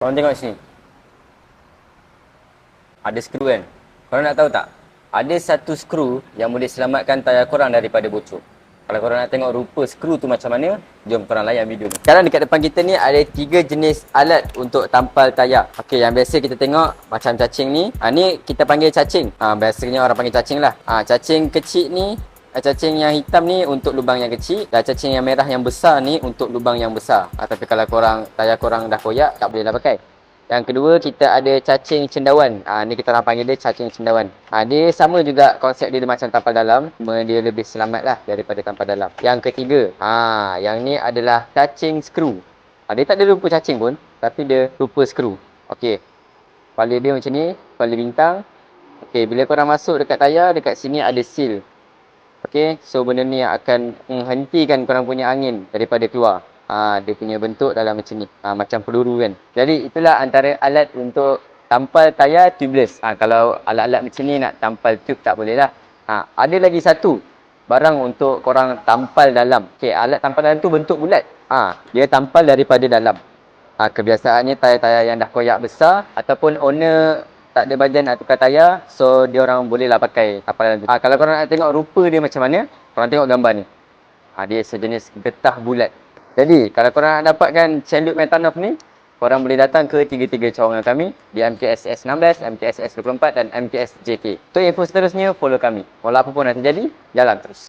Korang tengok sini. Ada skru kan? Korang nak tahu tak? Ada satu skru yang boleh selamatkan tayar korang daripada bocor. Kalau korang nak tengok rupa skru tu macam mana, jom korang layan video ni. Sekarang dekat depan kita ni ada 3 jenis alat untuk tampal tayar. Okey, yang biasa kita tengok macam cacing ni. Ni kita panggil cacing. Biasanya orang panggil cacing lah. Cacing kecil ni, cacing yang hitam ni untuk lubang yang kecil, dan cacing yang merah yang besar ni untuk lubang yang besar. Tapi kalau tayar korang dah koyak, tak bolehlah pakai. Yang kedua, kita ada cacing cendawan. Ni kita orang panggil dia cacing cendawan. Dia sama juga konsep dia macam tampal dalam, cuma dia lebih selamat lah daripada tampal dalam. Yang ketiga, yang ni adalah cacing skru. Dia tak ada rupa cacing pun, tapi dia rupa skru. Okey, kepala dia macam ni, kepala bintang. Okey, bila korang masuk dekat tayar, dekat sini ada seal. Okey, so benda ni akan menghentikan korang punya angin daripada keluar. Dia punya bentuk dalam macam ni, macam peluru kan. Jadi itulah antara alat untuk tampal tayar tubeless. Kalau alat-alat macam ni nak tampal tube tak boleh lah. Ada lagi satu barang untuk korang tampal dalam. Okey, alat tampal dalam tu bentuk bulat. Dia tampal daripada dalam. Kebiasaannya tayar-tayar yang dah koyak besar ataupun owner tak ada badan nak tukar tayar, so dia orang bolehlah pakai tampalan tu. Kalau korang nak tengok rupa dia macam mana, korang tengok gambar ni. Dia sejenis getah bulat. Jadi kalau korang nak dapatkan chain loop Metanov ni, korang boleh datang ke tiga-tiga cawangan kami di MKSS 16, MKSS 24 dan MKS JK. Untuk info seterusnya, follow kami. Walau apa pun yang terjadi, jalan terus.